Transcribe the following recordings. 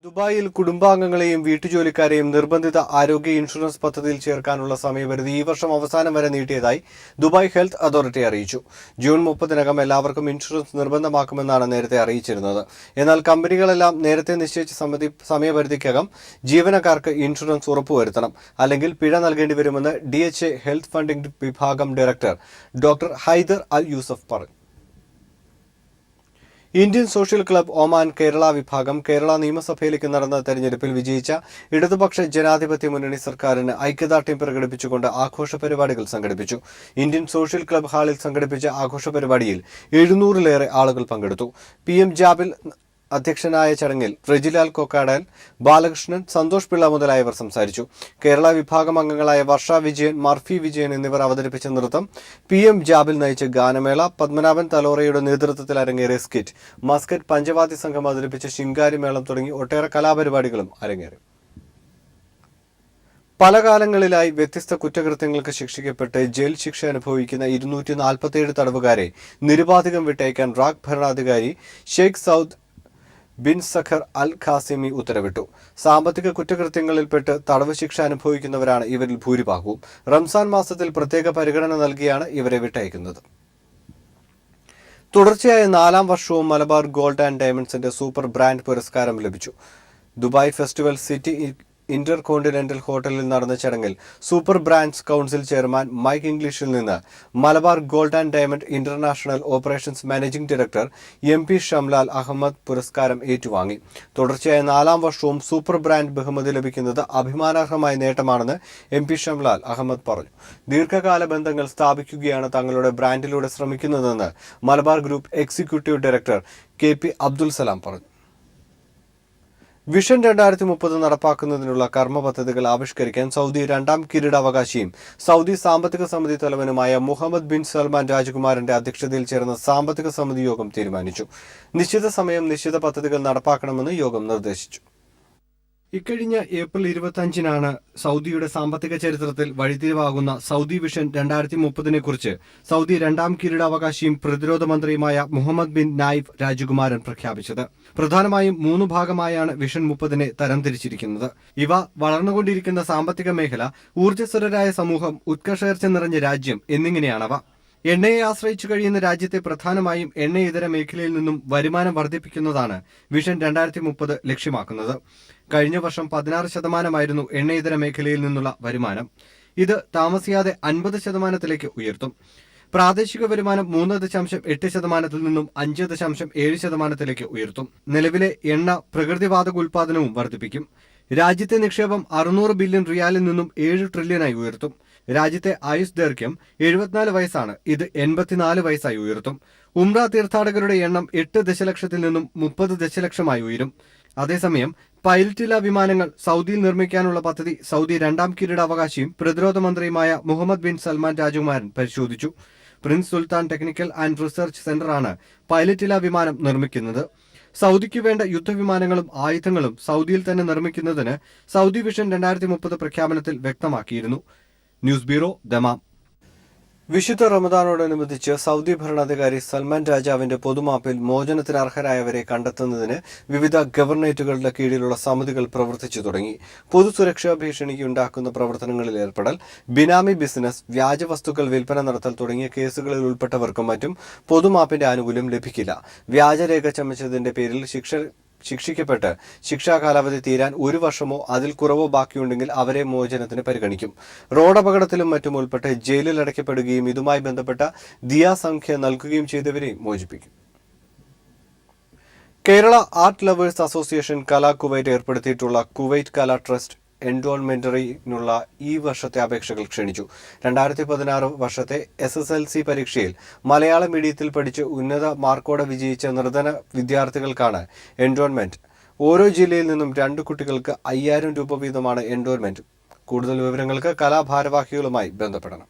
ദുബായിൽ കുടുംബാംഗങ്ങളെയും വീട്ടുജോലിക്കാരെയും നിർബന്ധിത ആരോഗ്യ ഇൻഷുറൻസ് പദ്ധതിയിൽ ചേർക്കാനുള്ള സമയപരിധി ഈ വർഷം അവസാനം വരെ നീട്ടിയതായി ദുബായ് ഹെൽത്ത് അതോറിറ്റി അറിയിച്ചു. ജൂൺ 30-നകം എല്ലാവർക്കും ഇൻഷുറൻസ് നിർബന്ധമാക്കുമെന്നാണ് നേരത്തെ അറിയിച്ചിരുന്നത്. എന്നാൽ കമ്പനികളെല്ലാം നേരത്തെ നിശ്ചയിച്ച സമയപരിധിക്കകം ജീവനക്കാർക്ക് ഇൻഷുറൻസ് ഉറപ്പുവരുത്തണം, അല്ലെങ്കിൽ പിഴ നൽകേണ്ടി വരുമെന്ന് DHA ഹെൽത്ത് ഫണ്ടിംഗ് വിഭാഗം ഡയറക്ടർ ഡോക്ടർ ഹൈദർ അൽ യൂസഫ് പറഞ്ഞു. Indian social club Oman Kerala വിഭാഗം കേരള നിയമസഭയിലേക്ക് നടന്ന തെരഞ്ഞെടുപ്പിൽ വിജയിച്ച ഇടതുപക്ഷ ജനാധിപത്യ മുന്നണി സർക്കാരിന് ഐക്യദാർഢ്യം പ്രകടിപ്പിച്ചുകൊണ്ട് ആഘോഷ പരിപാടികൾ സംഘടിപ്പിച്ചു. ഇന്ത്യൻ സോഷ്യൽ ക്ലബ് ഹാളിൽ സംഘടിപ്പിച്ച ആഘോഷ പരിപാടിയിൽ 700-ലേറെ ആളുകൾ പങ്കെടുത്തു. PM ജാബിൽ അധ്യക്ഷനായ ചടങ്ങിൽ റെജിലാൽ കൊക്കാടൽ, ബാലകൃഷ്ണൻ, സന്തോഷ് പിള്ള മുതലായവർ സംസാരിച്ചു. കേരള വിഭാഗം അംഗങ്ങളായ വർഷ വിജയൻ, മർഫി വിജയൻ എന്നിവർ അവതരിപ്പിച്ച നൃത്തം, PM ജാബിൽ നയിച്ച ഗാനമേള, പത്മനാഭൻ തലോറയുടെ നേതൃത്വത്തിൽ അരങ്ങേറിയ സ്കിറ്റ്, മസ്കറ്റ് പഞ്ചവാദ്യ സംഘം അവതരിപ്പിച്ച ശിങ്കാരി മേളം തുടങ്ങി ഒട്ടേറെ കലാപരിപാടികളും അരങ്ങേറി. പല കാലങ്ങളിലായി വ്യത്യസ്ത കുറ്റകൃത്യങ്ങൾക്ക് ശിക്ഷിക്കപ്പെട്ട് ജയിൽ ശിക്ഷ അനുഭവിക്കുന്ന 247 തടവുകാരെ നിരുപാധികം വിട്ടയക്കാൻ റാഖ് ഭരണാധികാരി ഷെയ്ഖ് സൗദ് ബിൻ സഖർ അൽ ഖാസിമി ഉത്തരവിട്ടു. സാമ്പത്തിക കുറ്റകൃത്യങ്ങളിൽപ്പെട്ട് തടവ് ശിക്ഷ അനുഭവിക്കുന്നവരാണ് ഇവരിൽ ഭൂരിഭാഗവും. റംസാൻ മാസത്തിൽ പ്രത്യേക പരിഗണന നൽകിയാണ് ഇവരെ വിട്ടയക്കുന്നത്. തുടർച്ചയായ 4-ാം വർഷവും മലബാർ ഗോൾഡ് ആൻഡ് ഡയമണ്ട്സിന്റെ സൂപ്പർ ബ്രാൻഡ് പുരസ്കാരം ലഭിച്ചു. Dubai festival city inter continental ഹോട്ടലിൽ നടന്ന ചടങ്ങിൽ super brands council chairman Mike ഇംഗ്ലീഷിൽ നിന്ന് Malabar gold and diamond international operations managing director MP Shamlal Ahammed പുരസ്കാരം ഏറ്റുവാങ്ങി. തുടർച്ചയായ 4-ാം വർഷവും സൂപ്പർ ബ്രാൻഡ് ബഹുമതി ലഭിക്കുന്നത് അഭിമാനാർഹമായ നേട്ടമാണെന്ന് MP ഷംലാൽ അഹമ്മദ് പറഞ്ഞു. ദീർഘകാല ബന്ധങ്ങൾ സ്ഥാപിക്കുകയാണ് തങ്ങളുടെ ബ്രാൻഡിലൂടെ ശ്രമിക്കുന്നതെന്ന് Malabar group executive director KP Abdul Salam പറഞ്ഞു. വിഷൻ 2030 നടപ്പാക്കുന്നതിനുള്ള കർമ്മ പദ്ധതികൾ ആവിഷ്കരിക്കാൻ സൗദി 2ാം കിരീടാവകാശിയും സൗദി സാമ്പത്തിക സമിതി തലവനുമായ മുഹമ്മദ് ബിൻ സൽമാൻ രാജകുമാരന്റെ അധ്യക്ഷതയിൽ ചേർന്ന സാമ്പത്തിക സമിതി യോഗം തീരുമാനിച്ചു. നിശ്ചിത സമയം നിശ്ചിത പദ്ധതികൾ നടപ്പാക്കണമെന്ന് യോഗം നിർദ്ദേശിച്ചു. ഇക്കഴിഞ്ഞ ഏപ്രിൽ 25-നാണ് സൗദിയുടെ സാമ്പത്തിക ചരിത്രത്തിൽ വഴിത്തിരിവാകുന്ന സൗദി വിഷൻ 2030-നെ കുറിച്ച് സൗദി 2ാം കിരീടാവകാശിയും പ്രതിരോധ മന്ത്രിയുമായ മുഹമ്മദ് ബിൻ നായിഫ് രാജകുമാരൻ പ്രഖ്യാപിച്ചത്. പ്രധാനമായും 3 ഭാഗമായാണ് വിഷൻ 30-നെ തരംതിരിച്ചിരിക്കുന്നത്. ഇവ വളർന്നുകൊണ്ടിരിക്കുന്ന സാമ്പത്തിക മേഖല, ഊർജ്ജസ്വലരായ സമൂഹം, ഉത്കർഷേർച്ച നിറഞ്ഞ രാജ്യം എന്നിങ്ങനെയാണവ. എണ്ണയെ ആശ്രയിച്ചു കഴിയുന്ന രാജ്യത്തെ പ്രധാനമായും എണ്ണയിതര മേഖലയിൽ നിന്നും വരുമാനം വർദ്ധിപ്പിക്കുന്നതാണ് വിഷൻ 2030 ലക്ഷ്യമാക്കുന്നത്. കഴിഞ്ഞ വർഷം 16% എണ്ണയിതര മേഖലയിൽ നിന്നുള്ള വരുമാനം. ഇത് താമസിയാതെ 50% ഉയർത്തും. പ്രാദേശിക വരുമാനം 3.8% നിന്നും 5.7% ഉയർത്തും. നിലവിലെ എണ്ണ പ്രകൃതിവാതക ഉൽപാദനവും വർദ്ധിപ്പിക്കും. രാജ്യത്തെ നിക്ഷേപം 600 ബില്യൺ റിയാലിൽ നിന്നും 7 ട്രില്യനായി ഉയർത്തും. രാജ്യത്തെ ആയുസ് ദൈർഘ്യം 74 വയസ്സാണ്. ഇത് 84 വയസ്സായി ഉയർത്തും. ഉംറ തീർത്ഥാടകരുടെ എണ്ണം 8 ദശലക്ഷത്തിൽ നിന്നും 30 ദശലക്ഷമായി ഉയരും. അതേസമയം പൈലറ്റില്ല വിമാനങ്ങൾ സൗദിയിൽ നിർമ്മിക്കാനുള്ള പദ്ധതി സൗദി 2ാം കിരീടാവകാശിയും പ്രതിരോധ മന്ത്രിയുമായ മുഹമ്മദ് ബിൻ സൽമാൻ രാജകുമാരൻ പരിശോധിച്ചു. Prince Sultan technical and research സെന്ററാണ് പൈലറ്റില്ല വിമാനം നിർമ്മിക്കുന്നത്. സൗദിക്ക് വേണ്ട യുദ്ധവിമാനങ്ങളും ആയുധങ്ങളും സൗദിയിൽ തന്നെ നിർമ്മിക്കുന്നതിന് സൗദി വിഷൻ 2030 പ്രഖ്യാപനത്തിൽ വ്യക്തമാക്കിയിരുന്നു. News bureau, Dammam. വിശുദ്ധ റമദാനോടനുബന്ധിച്ച് സൗദി ഭരണാധികാരി സൽമാൻ രാജാവിന്റെ പൊതുമാപ്പിൽ മോചനത്തിന് അർഹരായവരെ കണ്ടെത്തുന്നതിന് വിവിധ ഗവർണറേറ്റുകളുടെ കീഴിലുള്ള സമിതികൾ പ്രവർത്തിച്ചു തുടങ്ങി. പൊതുസുരക്ഷാ ഭീഷണിക്കുണ്ടാക്കുന്ന പ്രവർത്തനങ്ങളിൽ ഏർപ്പെടൽ, ബിനാമി ബിസിനസ്, വ്യാജ വസ്തുക്കൾ വിൽപ്പന നടത്തൽ തുടങ്ങിയ കേസുകളിൽ ഉൾപ്പെട്ടവർക്കും മറ്റും പൊതുമാപ്പിന്റെ ആനുകൂല്യം ലഭിക്കില്ല. വ്യാജരേഖ ചമച്ചതിന്റെ പേരിൽ ശിക്ഷിക്കപ്പെട്ട് ശിക്ഷാ കാലാവധി തീരാൻ 1 വർഷമോ അതിൽ കുറവോ ബാക്കിയുണ്ടെങ്കിൽ അവരെ മോചനത്തിന് പരിഗണിക്കും. റോഡപകടത്തിലും മറ്റും ഉൾപ്പെട്ട് ജയിലിൽ അടയ്ക്കപ്പെടുകയും ഇതുമായി ബന്ധപ്പെട്ട ദിയ സംഖ്യ നൽകുകയും ചെയ്തവരെയും മോചിപ്പിക്കും. കേരള ആർട്ട് ലവേഴ്സ് അസോസിയേഷൻ കലാ കുവൈറ്റ് ഏർപ്പെടുത്തിയിട്ടുള്ള കുവൈറ്റ് കലാ ട്രസ്റ്റ് എൻറോൾമെന്ററിനുള്ള ഈ വർഷത്തെ അപേക്ഷകൾ ക്ഷണിച്ചു. 2016 വർഷത്തെ SSLC പരീക്ഷയിൽ മലയാള മീഡിയത്തിൽ പഠിച്ച് ഉന്നത മാർക്കോടെ വിജയിച്ച നിർധന വിദ്യാർത്ഥികൾക്കാണ് എൻറോൾമെന്റ്. ഓരോ ജില്ലയിൽ നിന്നും 2 കുട്ടികൾക്ക് 5000 രൂപ വീതമാണ് എൻറോൾമെന്റ്. കൂടുതൽ വിവരങ്ങൾക്ക് കലാഭാരവാഹികളുമായി ബന്ധപ്പെടണം.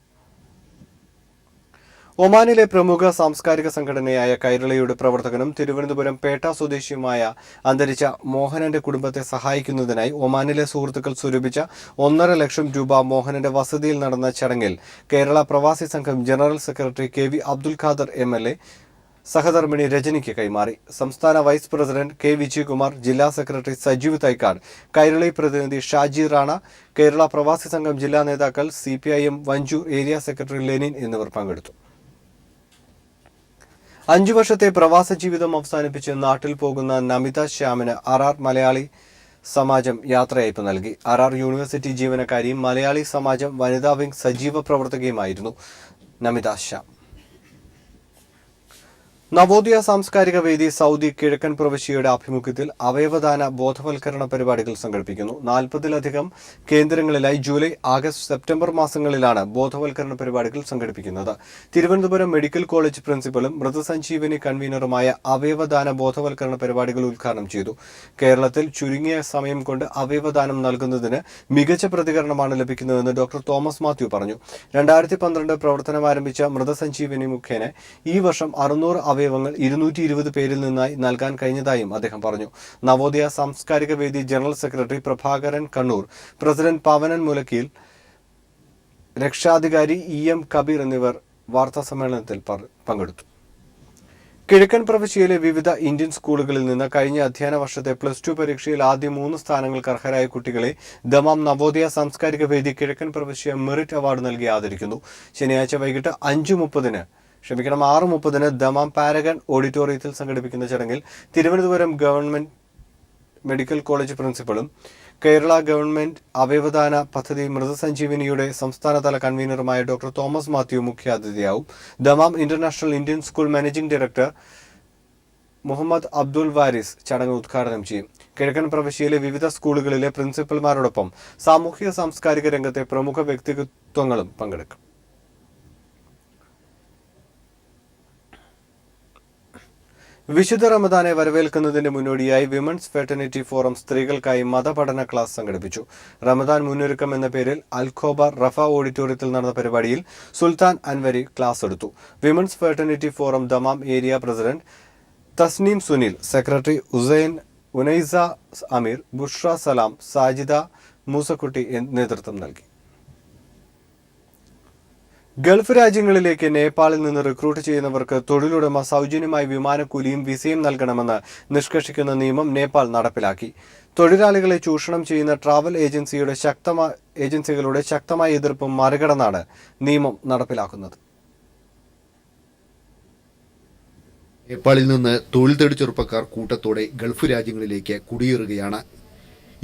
ഒമാനിലെ പ്രമുഖ സാംസ്കാരിക സംഘടനയായ കൈരളിയുടെ പ്രവർത്തകനും തിരുവനന്തപുരം പേട്ട സ്വദേശിയുമായ അന്തരിച്ച മോഹനന്റെ കുടുംബത്തെ സഹായിക്കുന്നതിനായി ഒമാനിലെ സുഹൃത്തുക്കൾ സ്വരൂപിച്ച 1.5 ലക്ഷം രൂപ മോഹനന്റെ വസതിയിൽ നടന്ന ചടങ്ങിൽ കേരള പ്രവാസി സംഘം general secretary KV Abdul Khader MLA, സഹധർമ്മിണി രജനിക്ക് കൈമാറി. സംസ്ഥാന വൈസ് പ്രസിഡന്റ് കെ വിജയകുമാർ, ജില്ലാ സെക്രട്ടറി സജീവ് തൈക്കാട്, കൈരളി പ്രതിനിധി ഷാജി റാണ, കേരള പ്രവാസി സംഘം ജില്ലാ നേതാക്കൾ, CPIM Vanchiyoor area secretary Lenin എന്നിവർ പങ്കെടുത്തു. 5 വർഷത്തെ പ്രവാസ ജീവിതം അവസാനിപ്പിച്ച് നാട്ടിൽ പോകുന്ന നമിത ശ്യാമിന് RR മലയാളി സമാജം യാത്രയയപ്പ് നൽകി. RR യൂണിവേഴ്സിറ്റി ജീവനക്കാരിയും മലയാളി സമാജം വനിതാ വിംഗ് സജീവ പ്രവർത്തകയുമായിരുന്നു നമിത ശ്യാം. നവോദയ സാംസ്കാരിക വേദി സൗദി കിഴക്കൻ പ്രവിശ്യയുടെ ആഭിമുഖ്യത്തിൽ അവയവദാന ബോധവൽക്കരണ പരിപാടികൾ സംഘടിപ്പിക്കുന്നു. 40-ലധികം കേന്ദ്രങ്ങളിലായി ജൂലൈ, ആഗസ്റ്റ്, സെപ്റ്റംബർ മാസങ്ങളിലാണ് ബോധവൽക്കരണ പരിപാടികൾ സംഘടിപ്പിക്കുന്നത്. തിരുവനന്തപുരം മെഡിക്കൽ കോളേജ് പ്രിൻസിപ്പലും മൃതസഞ്ജീവനി കൺവീനറുമായ അവയവദാന ബോധവൽക്കരണ പരിപാടികൾ ഉദ്ഘാടനം ചെയ്തു. കേരളത്തിൽ ചുരുങ്ങിയ സമയം കൊണ്ട് അവയവദാനം നൽകുന്നതിന് മികച്ച പ്രതികരണമാണ് ലഭിക്കുന്നതെന്ന് ഡോക്ടർ തോമസ് മാത്യു പറഞ്ഞു. 2012 പ്രവർത്തനമാരംഭിച്ച മൃതസഞ്ജീവനി മുഖേന ഈ വർഷം 600 അവയവങ്ങൾ 220 പേരിൽ നിന്നായി നൽകാൻ കഴിഞ്ഞതായും അദ്ദേഹം പറഞ്ഞു. Navodaya Samskarika Vedi general secretary Prabhakaran Kannur, president Pavanan Mulakkeel, രക്ഷാധികാരി EM കബീർ എന്നിവർ വാർത്താസമ്മേളനത്തിൽ പങ്കെടുത്തു. കിഴക്കൻ പ്രവിശ്യയിലെ വിവിധ ഇന്ത്യൻ സ്കൂളുകളിൽ നിന്ന് കഴിഞ്ഞ അധ്യയന വർഷത്തെ +2 പരീക്ഷയിൽ ആദ്യ 3 സ്ഥാനങ്ങൾക്ക് അർഹരായ കുട്ടികളെ ദമാം നവോദയ സാംസ്കാരിക വേദി കിഴക്കൻ പ്രവിശ്യ മെറിറ്റ് അവാർഡ് നൽകി ആദരിക്കുന്നു. ശനിയാഴ്ച വൈകിട്ട് 6:30 ദമാം പാരഗൺ ഓഡിറ്റോറിയത്തിൽ സംഘടിപ്പിക്കുന്ന ചടങ്ങിൽ തിരുവനന്തപുരം ഗവൺമെന്റ് മെഡിക്കൽ കോളേജ് പ്രിൻസിപ്പലും കേരള ഗവൺമെന്റ് അവയവദാന പദ്ധതി മൃതസഞ്ജീവനിയുടെ സംസ്ഥാനതല കൺവീനറുമായ ഡോക്ടർ തോമസ് മാത്യു മുഖ്യാതിഥിയാവും. Dammam international Indian school managing director Muhammad Abdul Waris ചടങ്ങ് ഉദ്ഘാടനം ചെയ്യും. കിഴക്കൻ പ്രവിശ്യയിലെ വിവിധ സ്കൂളുകളിലെ പ്രിൻസിപ്പൽമാരോടൊപ്പം സാമൂഹിക സാംസ്കാരിക രംഗത്തെ പ്രമുഖ വ്യക്തിത്വങ്ങളും പങ്കെടുക്കും. വിശുദ്ധ റമദാനെ വരവേൽക്കുന്നതിന് മുന്നോടിയായി വിമൻസ് ഫെർട്ടിനിറ്റി ഫോറം സ്ത്രീകൾക്കായി മതപഠന ക്ലാസ് സംഘടിപ്പിച്ചു. റമദാൻ മുന്നൊരുക്കം എന്ന പേരിൽ അൽഖോബ റഫ ഓഡിറ്റോറിയത്തിൽ നടന്ന പരിപാടിയിൽ സുൽത്താൻ അൻവരി ക്ലാസ് എടുത്തു. Women's fraternity forum Dammam area president Tasneem Sunil, secretary Unaisa Ameer, Bushra Salam, Sajida Moosakutty നേതൃത്വം നൽകി. ഗൾഫ് രാജ്യങ്ങളിലേക്ക് നേപ്പാളിൽ നിന്ന് റിക്രൂട്ട് ചെയ്യുന്നവർക്ക് തൊഴിലുടമ സൗജന്യമായി വിമാനക്കൂലിയും വിസയും നൽകണമെന്ന് നിഷ്കർഷിക്കുന്ന നിയമം നേപ്പാൾ നടപ്പിലാക്കി. തൊഴിലാളികളെ ചൂഷണം ചെയ്യുന്ന ട്രാവൽ ഏജൻസികളുടെ ശക്തമായ എതിർപ്പും മറികടന്നാണ് നിയമം നടപ്പിലാക്കുന്നത്. നേപ്പാളിൽ നിന്ന് തൊഴിൽ തേടി ചെറുപ്പക്കാർ കൂട്ടത്തോടെ ഗൾഫ് രാജ്യങ്ങളിലേക്ക് കുടിയേറുകയാണ്.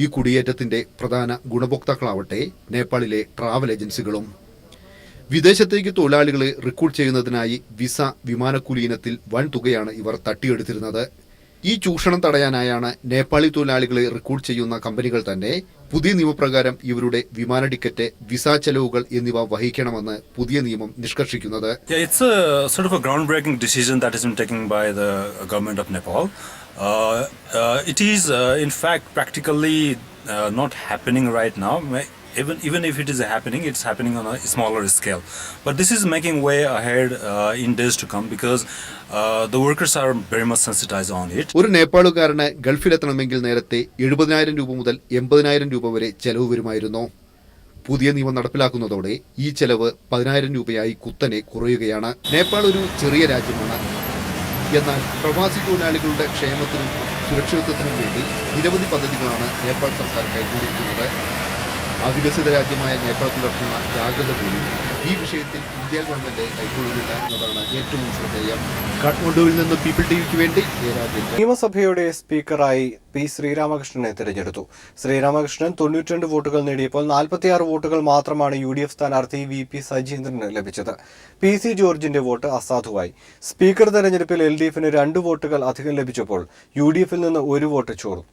ഈ കുടിയേറ്റത്തിന്റെ പ്രധാന ഗുണഭോക്താക്കളാവട്ടെ നേപ്പാളിലെ ട്രാവൽ ഏജൻസികളും. വിദേശത്തേക്ക് തൊഴിലാളികളെ റിക്രൂട്ട് ചെയ്യുന്നതിനായി വിസ, വിമാനക്കൂലി ഇനത്തിൽ വൻ തുകയാണ് ഇവർ തട്ടിയെടുത്തിരുന്നത്. ഈ ചൂഷണം തടയാനായാണ് നേപ്പാളി തൊഴിലാളികളെ റിക്രൂട്ട് ചെയ്യുന്ന കമ്പനികൾ തന്നെ പുതിയ നിയമപ്രകാരം ഇവരുടെ വിമാന ടിക്കറ്റ്, വിസ ചെലവുകൾ എന്നിവ വഹിക്കണമെന്ന് പുതിയ നിയമം നിഷ്കർഷിക്കുന്നത്. It's a sort of a groundbreaking decision that has been taken by the government of Nepal. It is in fact practically not happening right now. Even if it is happening, it's happening on a smaller scale. But this is making way ahead in days to come because the workers are very much sensitized on it. ഒരു നേപ്പാളുകാരന് ഗൾഫിലെത്തണമെങ്കിൽ നേരത്തെ 70,000 രൂപ മുതൽ 80,000 രൂപ വരെ ചെലവ് വരുമായിരുന്നു. പുതിയ നിയമം നടപ്പിലാക്കുന്നതോടെ ഈ ചെലവ് 10,000 രൂപയായി കുത്തനെ കുറയുകയാണ്. നേപ്പാൾ ഒരു ചെറിയ രാജ്യമാണ്. എന്നാൽ പ്രവാസി തൊഴിലാളികളുടെ ക്ഷേമത്തിനും സുരക്ഷിതത്വത്തിനും വേണ്ടി നിരവധി പദ്ധതികളാണ് നേപ്പാൾ സർക്കാർ കൈക്കൊണ്ടിരിക്കുന്നത്. അവികസിത രാജ്യമായ നേപ്പാൾ പുലർത്തുന്ന ജാഗ്രത പോലും ഈ വിഷയത്തിൽ ഇന്ത്യ ഗവൺമെന്റ് കൈക്കൊള്ളുന്നില്ല എന്നതാണ് ഏറ്റവും ശ്രദ്ധേയം. കാഠ്മണ്ഡുവിൽ നിന്ന് പീപ്പിൾ ടിവിക്ക് വേണ്ടി നിയമസഭയുടെ സ്പീക്കറായി P. ശ്രീരാമകൃഷ്ണനെ തിരഞ്ഞെടുത്തു. ശ്രീരാമകൃഷ്ണൻ 92 വോട്ടുകൾ നേടിയപ്പോൾ 46 വോട്ടുകൾ മാത്രമാണ് UDF സ്ഥാനാർത്ഥി VP സജീന്ദ്രന് ലഭിച്ചത്. PC ജോർജിന്റെ വോട്ട് അസാധുവായി. സ്പീക്കർ തെരഞ്ഞെടുപ്പിൽ LDFന് 2 വോട്ടുകൾ അധികം ലഭിച്ചപ്പോൾ UDFൽ നിന്ന് 1 വോട്ട് ചോർന്നു.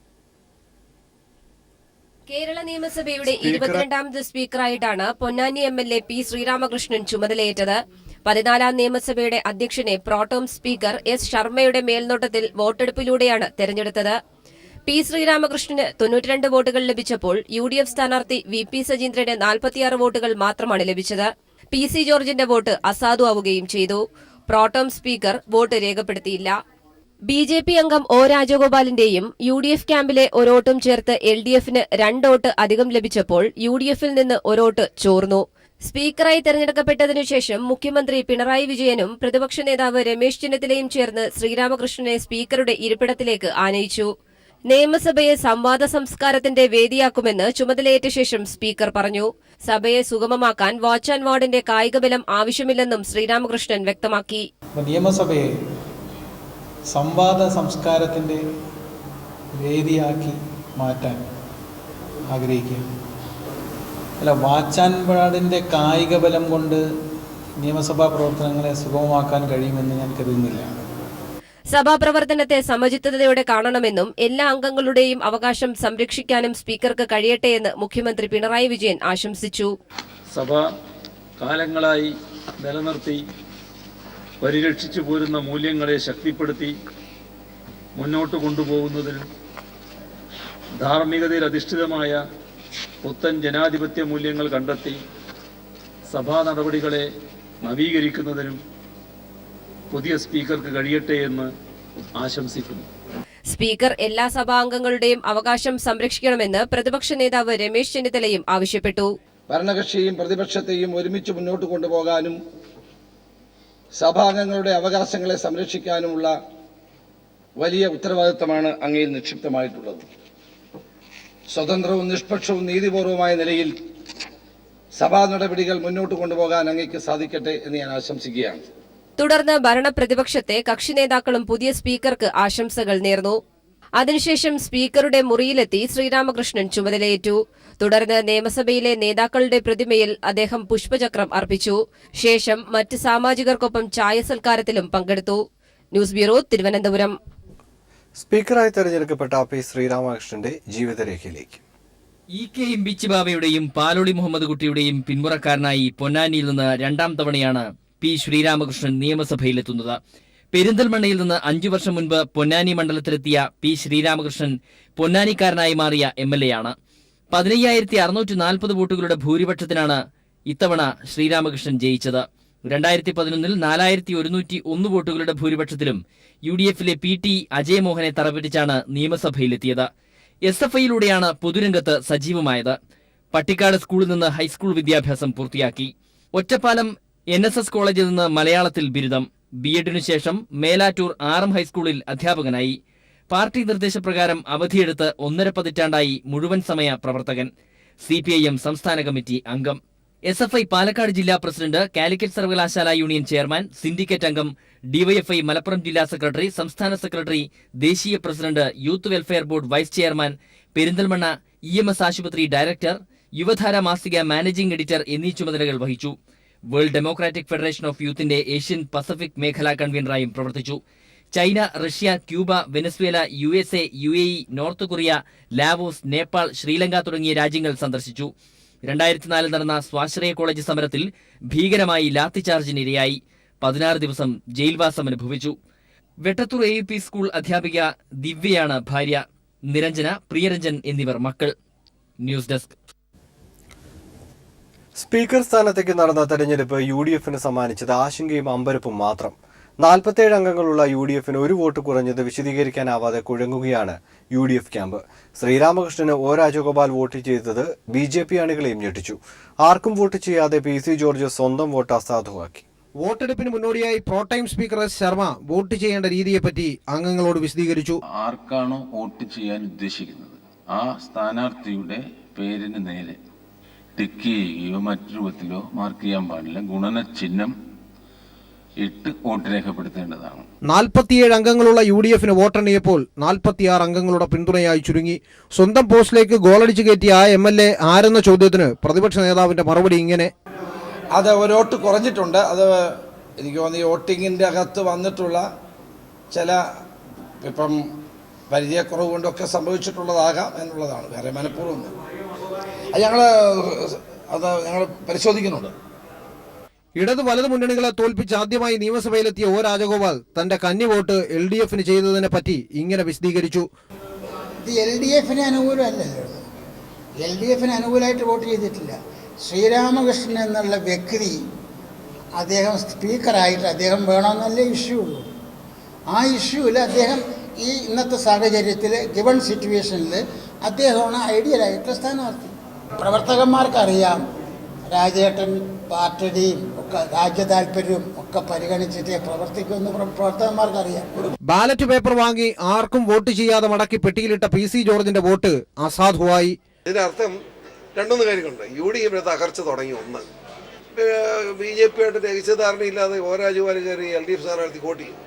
കേരള നിയമസഭയുടെ 22ാമത് സ്പീക്കറായിട്ടാണ് പൊന്നാനി MLA P. ശ്രീരാമകൃഷ്ണൻ ചുമതലയേറ്റത്. 14ാം നിയമസഭയുടെ അധ്യക്ഷനെ പ്രോട്ടോം സ്പീക്കർ S. ശർമ്മയുടെ മേൽനോട്ടത്തിൽ വോട്ടെടുപ്പിലൂടെയാണ് തെരഞ്ഞെടുത്തത്. P. ശ്രീരാമകൃഷ്ണന് 92 വോട്ടുകൾ ലഭിച്ചപ്പോൾ UDF സ്ഥാനാർത്ഥി VP സജീന്ദ്രന് 46 വോട്ടുകൾ മാത്രമാണ് ലഭിച്ചത്. PC ജോർജിന്റെ വോട്ട് അസാധുവാവുകയും ചെയ്തു. പ്രോട്ടോം സ്പീക്കർ വോട്ട് രേഖപ്പെടുത്തിയില്ല. BJP അംഗം O. രാജഗോപാലിന്റെയും UDF ക്യാമ്പിലെ ഒരോട്ടും ചേർത്ത് LDFന് 2 വോട്ട് അധികം ലഭിച്ചപ്പോൾ UDFൽ നിന്ന് ഒരോട്ട് ചോർന്നു. സ്പീക്കറായി തെരഞ്ഞെടുക്കപ്പെട്ടതിനു ശേഷം മുഖ്യമന്ത്രി പിണറായി വിജയനും പ്രതിപക്ഷ നേതാവ് രമേശ് ചെന്നിത്തലയും ചേർന്ന് ശ്രീരാമകൃഷ്ണനെ സ്പീക്കറുടെ ഇരിപ്പിടത്തിലേക്ക് ആനയിച്ചു. നിയമസഭയെ സംവാദ സംസ്കാരത്തിന്റെ വേദിയാക്കുമെന്ന് ചുമതലയേറ്റ ശേഷം സ്പീക്കർ പറഞ്ഞു. സഭയെ സുഗമമാക്കാൻ വാച്ച് ആൻഡ് വാർഡിന്റെ കായികബലം ആവശ്യമില്ലെന്നും ശ്രീരാമകൃഷ്ണൻ വ്യക്തമാക്കി. നിയമസഭയെ സംവാദ സംസ്കാരത്തിന്റെ വേദിയാക്കി മാറ്റാൻ ആഗ്രഹിക്കുകയാണ്. അല്ല, വാച്ച് ആൻഡ് വാർഡിന്റെ കായികബലം കൊണ്ട് നിയമസഭാ പ്രവർത്തനങ്ങളെ സുഗമമാക്കാൻ കഴിയുമെന്ന് ഞാൻ കരുതുന്നില്ല. സഭാപ്രവർത്തനത്തെ സമചിത്തതയോടെ കാണണമെന്നും എല്ലാ അംഗങ്ങളുടെയും അവകാശം സംരക്ഷിക്കാനും സ്പീക്കർക്ക് കഴിയട്ടെയെന്ന് മുഖ്യമന്ത്രി പിണറായി വിജയൻ ആശംസിച്ചു. സഭ കാലങ്ങളായി നിലനിർത്തി പരിരക്ഷിച്ചു പോരുന്ന മൂല്യങ്ങളെ ശക്തിപ്പെടുത്തി മുന്നോട്ട് കൊണ്ടുപോകുന്നതിനും ധാർമ്മികതയിൽ അധിഷ്ഠിതമായ പുത്തൻ ജനാധിപത്യ മൂല്യങ്ങൾ കണ്ടെത്തി സഭാ നടപടികളെ നവീകരിക്കുന്നതിനും പുതിയ സ്പീക്കർക്ക് കഴിയട്ടെ എന്ന് ആശംസിക്കുന്നു. സ്പീക്കർ എല്ലാ സഭാംഗങ്ങളുടെയും അവകാശം സംരക്ഷിക്കണമെന്ന് പ്രതിപക്ഷ നേതാവ് രമേശ് ചെന്നിത്തലയും ആവശ്യപ്പെട്ടു. ഭരണകക്ഷിയെയും പ്രതിപക്ഷത്തെയും ഒരുമിച്ച് മുന്നോട്ട് കൊണ്ടുപോകാനും സഭാംഗങ്ങളുടെ അവകാശങ്ങളെ സംരക്ഷിക്കാനുമുള്ള വലിയ ഉത്തരവാദിത്തമാണ് അങ്ങയിൽ നിക്ഷിപ്തമായിട്ടുള്ളത്. സ്വതന്ത്രവും നിഷ്പക്ഷവും നീതിപൂർവമായ നിലയിൽ സഭാ നടപടികൾ മുന്നോട്ട് കൊണ്ടുപോകാൻ അങ്ങേക്ക് സാധിക്കട്ടെ എന്ന് ഞാൻ ആശംസിക്കുകയാണ്. തുടർന്ന് ഭരണപ്രതിപക്ഷത്തെ കക്ഷി നേതാക്കളും പുതിയ സ്പീക്കർക്ക് ആശംസകൾ നേർന്നു. അതിനുശേഷം സ്പീക്കറുടെ മുറിയിലെത്തി ശ്രീരാമകൃഷ്ണൻ ചുമതലയേറ്റു. തുടർന്ന് നിയമസഭയിലെ നേതാക്കളുടെ പ്രതിമയിൽ അദ്ദേഹം പുഷ്പചക്രം അർപ്പിച്ചു. ശേഷം മറ്റ് സാമാജികർക്കൊപ്പം ചായ സൽക്കാരത്തിലും പങ്കെടുത്തു. News bureau, Thiruvananthapuram. സ്പീക്കറായി തെരഞ്ഞെടുക്കപ്പെട്ട പി ശ്രീരാമകൃഷ്ണന്റെ ജീവിതരേഖയിലേക്ക്. EK ബിച്ചിബാബയുടെയും പാലോളി മുഹമ്മദ് കുട്ടിയുടെയും പിന്മുറക്കാരനായി പൊന്നാനിയിൽ നിന്ന് രണ്ടാം തവണയാണ് പി ശ്രീരാമകൃഷ്ണൻ നിയമസഭയിലെത്തുന്നത്. പെരിന്തൽമണ്ണയിൽ നിന്ന് 5 വർഷം മുൻപ് പൊന്നാനി മണ്ഡലത്തിലെത്തിയ പി ശ്രീരാമകൃഷ്ണൻ പൊന്നാനിക്കാരനായി മാറിയ MLA ആണ്. 15,640 വോട്ടുകളുടെ ഭൂരിപക്ഷത്തിനാണ് ഇത്തവണ ശ്രീരാമകൃഷ്ണൻ ജയിച്ചത്. 2011 4,101 വോട്ടുകളുടെ ഭൂരിപക്ഷത്തിലും UDFിലെ PT അജയ് മോഹനെ തറപറ്റിച്ചാണ് നിയമസഭയിലെത്തിയത്. SFIയിലൂടെയാണ് പൊതുരംഗത്ത് സജീവമായത്. പട്ടിക്കാട് സ്കൂളിൽ നിന്ന് ഹൈസ്കൂൾ വിദ്യാഭ്യാസം പൂർത്തിയാക്കി. ഒറ്റപ്പാലം NSS കോളേജിൽ നിന്ന് മലയാളത്തിൽ ബിരുദം. BEഡിനു ശേഷം മേലാറ്റൂർ RM ഹൈസ്കൂളിൽ അധ്യാപകനായി. പാർട്ടി നിർദ്ദേശപ്രകാരം അവധിയെടുത്ത് 1.5 പതിറ്റാണ്ടായി മുഴുവൻ സമയ പ്രവർത്തകൻ. CPIM സംസ്ഥാന കമ്മിറ്റി അംഗം. SFI പാലക്കാട് ജില്ലാ പ്രസിഡന്റ്, കാലിക്കറ്റ് സർവകലാശാല യൂണിയൻ ചെയർമാൻ, സിൻഡിക്കേറ്റ് അംഗം, DYFI മലപ്പുറം ജില്ലാ സെക്രട്ടറി, സംസ്ഥാന സെക്രട്ടറി, ദേശീയ president, youth welfare board vice chairman, Perinthalmanna EMS ആശുപത്രി ഡയറക്ടർ, യുവധാര മാസിക മാനേജിംഗ് എഡിറ്റർ എന്നീ ചുമതലകൾ വഹിച്ചു. വേൾഡ് ഡെമോക്രാറ്റിക് ഫെഡറേഷൻ ഓഫ് യൂത്തിന്റെ ഏഷ്യൻ പസഫിക് മേഖലാ കൺവീനറായും പ്രവർത്തിച്ചു. China, Russia, Cuba, Venezuela, USA, UAE, North Korea, Laos, Nepal, Sri Lanka തുടങ്ങിയ രാജ്യങ്ങൾ സന്ദർശിച്ചു. 2004 നടന്ന സ്വാശ്രയ കോളേജ് സമരത്തിൽ ഭീകരമായി ലാത്തിചാർജിനിരയായി. 16 ദിവസം ജയിൽവാസം അനുഭവിച്ചു. വെട്ടത്തൂർ AUP സ്കൂൾ അധ്യാപിക ദിവ്യയാണ് ഭാര്യ. നിരഞ്ജന, പ്രിയരഞ്ജൻ എന്നിവർ മക്കൾ. News desk. സ്പീക്കർ സ്ഥാനത്തേക്ക് നടന്ന തെരഞ്ഞെടുപ്പ് UDFിന് സമ്മാനിച്ചത് ആശങ്കയും അമ്പരപ്പും മാത്രം. 47 അംഗങ്ങളുള്ള UDFിന് ഒരു വോട്ട് കുറഞ്ഞത് വിശദീകരിക്കാനാവാതെ കുഴങ്ങുകയാണ് UDF ക്യാമ്പ്. ശ്രീരാമകൃഷ്ണന് O രാജഗോപാൽ വോട്ട് ചെയ്തത് BJP അണികളെയും ഞെട്ടിച്ചു. ആർക്കും വോട്ട് ചെയ്യാതെ PC ജോർജ് സ്വന്തം വോട്ട് അസാധുവാക്കി. വോട്ടെടുപ്പിന് മുന്നോടിയായി protem speaker S Sharma vote ചെയ്യേണ്ട രീതിയെപ്പറ്റി അംഗങ്ങളോട് വിശദീകരിച്ചു. ആർക്കാണോ വോട്ട് ചെയ്യാൻ ഉദ്ദേശിക്കുന്നത് ആ സ്ഥാനാർത്ഥിയുടെ പേരിന് നേരെ ടിക്ക് ചെയ്യുകയോ മറ്റു രൂപത്തിലോ മാർക്ക് ചെയ്യാൻ പാടില്ല. ഗുണന ചിഹ്നം ഇട്ട് വോട്ട് രേഖപ്പെടുത്തേണ്ടതാണ്. 47 അംഗങ്ങളുള്ള UDFിന് വോട്ടെണ്ണിയപ്പോൾ 46 അംഗങ്ങളുടെ പിന്തുണയായി ചുരുങ്ങി. സ്വന്തം പോസ്റ്റിലേക്ക് ഗോളടിച്ചു കയറ്റിയ ആ MLA ആരെന്ന ചോദ്യത്തിന് പ്രതിപക്ഷ നേതാവിന്റെ മറുപടി ഇങ്ങനെ: അത് ഒരു വോട്ട് കുറഞ്ഞിട്ടുണ്ട്. അത് എനിക്ക് തോന്നി വോട്ടിങ്ങിൻ്റെ അകത്ത് വന്നിട്ടുള്ള ചില ഇപ്പം പരിചയക്കുറവ് കൊണ്ടൊക്കെ സംഭവിച്ചിട്ടുള്ളതാകാം എന്നുള്ളതാണ്. വേറെ മനഃപൂർവ്വം ഞങ്ങൾ പരിശോധിക്കുന്നുണ്ട്. ഇടത് വലതു മുന്നണികളെ തോൽപ്പിച്ച് ആദ്യമായി നിയമസഭയിലെത്തിയ O രാജഗോപാൽ തന്റെ കന്നി വോട്ട് LDFിന് ചെയ്തതിനെ പറ്റി ഇങ്ങനെ വിശദീകരിച്ചു. ഇത് LDFിന് അനുകൂലമല്ലല്ലോ. LDFിന് അനുകൂലമായിട്ട് വോട്ട് ചെയ്തിട്ടില്ല. ശ്രീരാമകൃഷ്ണൻ എന്നുള്ള വ്യക്തി അദ്ദേഹം സ്പീക്കറായിട്ട് അദ്ദേഹം വേണമെന്നല്ലേ ഇഷ്യൂ ഉള്ളൂ. ആ ഇഷ്യൂവിൽ അദ്ദേഹം ഈ ഇന്നത്തെ സാഹചര്യത്തിൽ ഗിവൺ സിറ്റുവേഷനിൽ അദ്ദേഹമാണ് ഐഡിയലായിട്ടുള്ള സ്ഥാനാർത്ഥി. പ്രവർത്തകന്മാർക്കറിയാം രാജേട്ടൻ പാർട്ടിയുടെയും ഒക്കെ രാജ്യ താല്പര്യവും ഒക്കെ പരിഗണിച്ചിട്ട് പ്രവർത്തിക്കുമെന്ന് പ്രവർത്തകന്മാർക്കറിയാം. ബാലറ്റ് പേപ്പർ വാങ്ങി ആർക്കും വോട്ട് ചെയ്യാതെ മടക്കി പെട്ടിയിലിട്ട PC ജോർജിന്റെ വോട്ട് അസാധുവായി. ഇതിനർത്ഥം രണ്ടൊന്ന് കാര്യങ്ങളുണ്ട്. UDF തകർച്ച തുടങ്ങി. ഒന്ന്, BJP ആയിട്ട് രഹസ്യധാരണയില്ലാതെ രാജകുമാരി കയറി LDF സ്ഥാനാർത്ഥി വോട്ട് ചെയ്യും.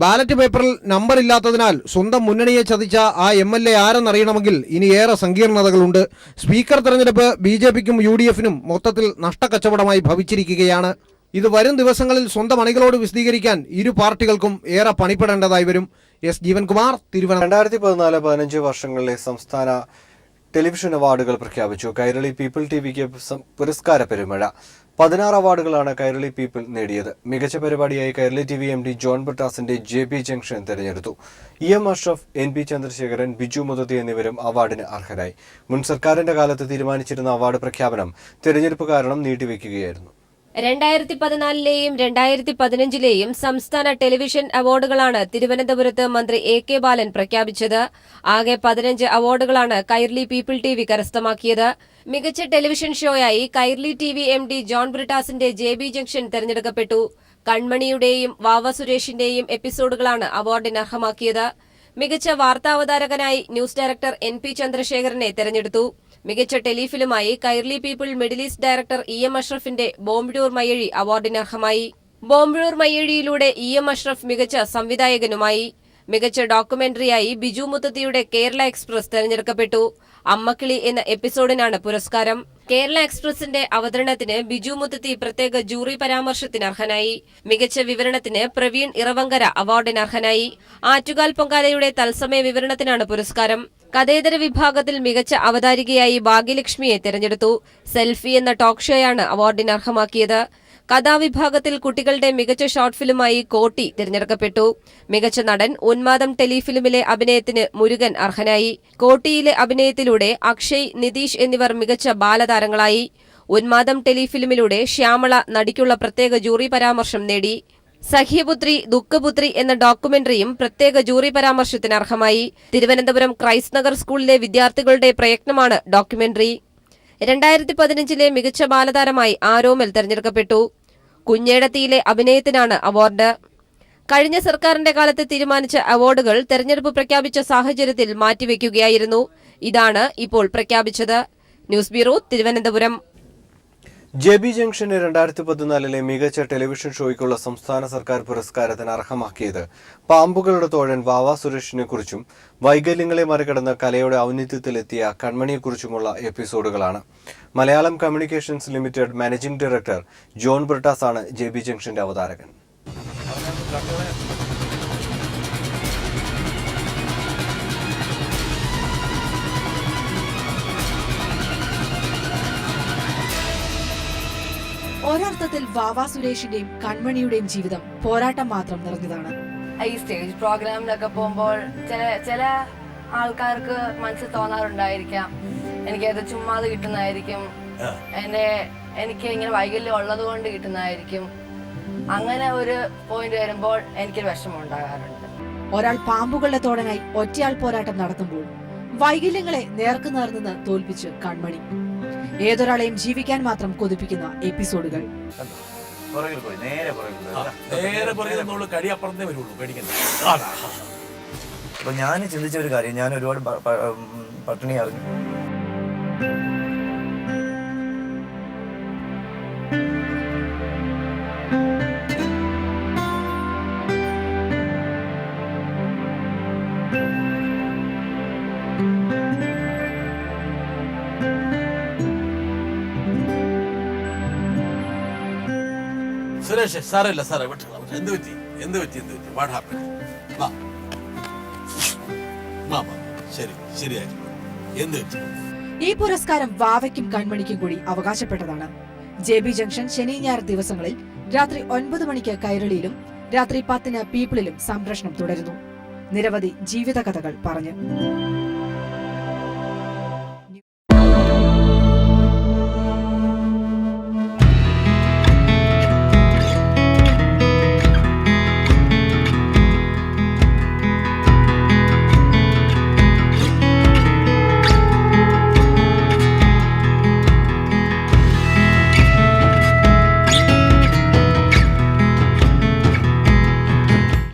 ബാലറ്റ് പേപ്പറിൽ നമ്പർ ഇല്ലാത്തതിനാൽ സ്വന്തം മുന്നണിയെ ചതിച്ച ആ MLA ആരെന്നറിയണമെങ്കിൽ ഇനി ഏറെ സങ്കീർണതകളുണ്ട്. സ്പീക്കർ തെരഞ്ഞെടുപ്പ് BJPക്കും UDFനും മൊത്തത്തിൽ നഷ്ടക്കച്ചവടമായി ഭവിച്ചിരിക്കുകയാണ്. ഇത് വരും ദിവസങ്ങളിൽ സ്വന്തം അണികളോട് വിശദീകരിക്കാൻ ഇരു പാർട്ടികൾക്കും ഏറെ പണിപ്പെടേണ്ടതായി വരും. S. ജീവൻകുമാർ, തിരുവനന്തപുരം. 2014-15 വർഷങ്ങളിലെ സംസ്ഥാന ടെലിവിഷൻ അവാർഡുകൾ പ്രഖ്യാപിച്ചു. കൈരളി പീപ്പിൾ TVക്ക് പുരസ്കാര പെരുമഴ. 16 അവാർഡുകളാണ് കൈരളി പീപ്പിൾ നേടിയത്. മികച്ച പരിപാടിയായി കൈരളി TV MD ജോൺ ബ്രിട്ടാസിന്റെ JB ജംഗ്ഷൻ തെരഞ്ഞെടുത്തു. EM അഷ്റഫ്, NP ചന്ദ്രശേഖരൻ, ബിജു മുതത്തി എന്നിവരും അവാർഡിന് അർഹരായി. മുൻ സർക്കാരിന്റെ കാലത്ത് തീരുമാനിച്ചിരുന്ന അവാർഡ് പ്രഖ്യാപനം തെരഞ്ഞെടുപ്പ് കാരണം നീട്ടിവെക്കുകയായിരുന്നു. 2014-ലെയും 2015-ലെയും സംസ്ഥാന ടെലിവിഷൻ അവാർഡുകളാണ് തിരുവനന്തപുരത്ത് മന്ത്രി AK ബാലൻ പ്രഖ്യാപിച്ചത്. ആകെ 15 അവാർഡുകളാണ് കൈരളി പീപ്പിൾ TV കരസ്ഥമാക്കിയത്. മികച്ച ടെലിവിഷൻ ഷോയായി കൈരളി TV MD ജോൺ ബ്രിട്ടാസിന്റെ JB ജംഗ്ഷൻ തെരഞ്ഞെടുക്കപ്പെട്ടു. കൺമണിയുടെയും വാവ സുരേഷിന്റെയും എപ്പിസോഡുകളാണ് അവാർഡിന് അർഹമാക്കിയത്. മികച്ച വാർത്താവതാരകനായി ന്യൂസ് ഡയറക്ടർ NP ചന്ദ്രശേഖരനെ തെരഞ്ഞെടുത്തു. മികച്ച ടെലിഫിലുമായി Kairali people middle east director EM അഷ്റഫിന്റെ ബോംബിഴൂർ മയ്യഴി അവാർഡിന് അർഹമായി. ബോംബിഴൂർ മയ്യഴിയിലൂടെ EM അഷ്റഫ് മികച്ച സംവിധായകനുമായി. മികച്ച ഡോക്യുമെന്ററിയായി ബിജു മുത്തത്തിയുടെ കേരള എക്സ്പ്രസ് തെരഞ്ഞെടുക്കപ്പെട്ടു. അമ്മക്കിളി എന്ന എപ്പിസോഡിനാണ് പുരസ്കാരം. കേരള എക്സ്പ്രസിന്റെ അവതരണത്തിന് ബിജു മുത്തത്തി പ്രത്യേക ജൂറി പരാമർശത്തിന് അർഹനായി. മികച്ച വിവരണത്തിന് പ്രവീൺ ഇറവങ്കര അവാർഡിന് അർഹനായി. ആറ്റുകാൽ പൊങ്കാലയുടെ തത്സമയ വിവരണത്തിനാണ് പുരസ്കാരം. കഥേതര വിഭാഗത്തിൽ മികച്ച അവതാരികയായി ഭാഗ്യലക്ഷ്മിയെ തെരഞ്ഞെടുത്തു. സെൽഫി എന്ന ടോക്ക് ഷോയാണ് അവാർഡിന് അർഹമാക്കിയത്. കഥാവിഭാഗത്തിൽ കുട്ടികളുടെ മികച്ച ഷോർട്ട് ഫിലിമായി കോട്ടി തിരഞ്ഞെടുക്കപ്പെട്ടു. മികച്ച നടൻ ഉന്മാദം ടെലിഫിലിമിലെ അഭിനയത്തിന് മുരുകൻ അർഹനായി. കോട്ടിയിലെ അഭിനയത്തിലൂടെ അക്ഷയ്, നിതീഷ് എന്നിവർ മികച്ച ബാലതാരങ്ങളായി. ഉന്മാദം ടെലിഫിലിമിലൂടെ ശ്യാമള നടിക്കുള്ള പ്രത്യേക ജൂറി പരാമർശം നേടി. സഖ്യപുത്രി ദുഃഖപുത്രി എന്ന ഡോക്യുമെന്ററിയും പ്രത്യേക ജൂറി പരാമർശത്തിന് അർഹമായി. തിരുവനന്തപുരം ക്രൈസ്റ്റ് നഗർ സ്കൂളിലെ വിദ്യാർത്ഥികളുടെ പ്രയത്നമാണ് ഡോക്യുമെന്ററി. 2015-ലെ മികച്ച ബാലതാരമായി ആരോമൽ തെരഞ്ഞെടുക്കപ്പെട്ടു. കുഞ്ഞേടത്തിയിലെ അഭിനയത്തിനാണ് അവാർഡ്. കഴിഞ്ഞ സർക്കാരിന്റെ കാലത്ത് തീരുമാനിച്ച അവാർഡുകൾ തെരഞ്ഞെടുപ്പ് പ്രഖ്യാപിച്ച സാഹചര്യത്തിൽ മാറ്റിവെക്കുകയായിരുന്നു. ഇതാണ് ഇപ്പോൾ പ്രഖ്യാപിച്ചത്. News bureau, Thiruvananthapuram. JB ജംഗ്ഷന് 2014-ലെ മികച്ച ടെലിവിഷൻ ഷോയ്ക്കുള്ള സംസ്ഥാന സർക്കാർ പുരസ്കാരത്തിന് അർഹമാക്കിയത് പാമ്പുകളുടെ തോഴൻ വാവ സുരേഷിനെ കുറിച്ചും വൈകല്യങ്ങളെ മറികടന്ന് കലയുടെ ഔന്നിത്യത്തിലെത്തിയ കൺമണിയെക്കുറിച്ചുമുള്ള എപ്പിസോഡുകളാണ്. Malayalam communications limited managing director John Brittas ആണ് JB ജംഗ്ഷന്റെ അവതാരകൻ. ഒരർത്ഥത്തിൽ വാവാ സുരേഷിന്റെയും കൺമണിയുടെയും ജീവിതം പോരാട്ടം മാത്രം നിറഞ്ഞതാണ്. ഈ സ്റ്റേജ് പ്രോഗ്രാമിലൊക്കെ പോകുമ്പോൾ ചില ആൾക്കാർക്ക് മനസ്സിൽ തോന്നാറുണ്ടായിരിക്കാം എനിക്കത് ചുമ്മാതെ കിട്ടുന്നതായിരിക്കും, എനിക്ക് ഇങ്ങനെ വൈകല്യം ഉള്ളത് കൊണ്ട് കിട്ടുന്നതായിരിക്കും. അങ്ങനെ ഒരു പോയിന്റ് വരുമ്പോൾ എനിക്കൊരു വിഷമം ഉണ്ടാകാറുണ്ട്. ഒരാൾ പാമ്പുകളുടെ തോടനായി ഒറ്റയാൾ പോരാട്ടം നടത്തുമ്പോൾ വൈകല്യങ്ങളെ നേർക്കുനേർ നിന്ന് തോൽപ്പിച്ച് കൺമണി. ഏതൊരാളെയും ജീവിക്കാൻ മാത്രം കൊതിപ്പിക്കുന്ന എപ്പിസോഡുകൾ. അപ്പൊ ഞാൻ ചിന്തിച്ച ഒരു കാര്യം, ഞാൻ ഒരുപാട് പട്ടിണി അറിഞ്ഞു. സുരേഷ്, സാരമില്ല സാറേ, എന്ത് പറ്റി വാട്ട് ഹാപ്പൻ? ശരിയായി, എന്ത് പറ്റി? ഈ പുരസ്കാരം വാവയ്ക്കും കൺമണിക്കും കൂടി അവകാശപ്പെട്ടതാണ്. JB ജംഗ്ഷൻ ശനി ഞായർ ദിവസങ്ങളിൽ രാത്രി 9 മണിക്ക് കൈരളിയിലും രാത്രി 10-ന് പീപ്പിളിലും സംപ്രേഷണം തുടരുന്നു. നിരവധി ജീവിതകഥകൾ പറഞ്ഞ്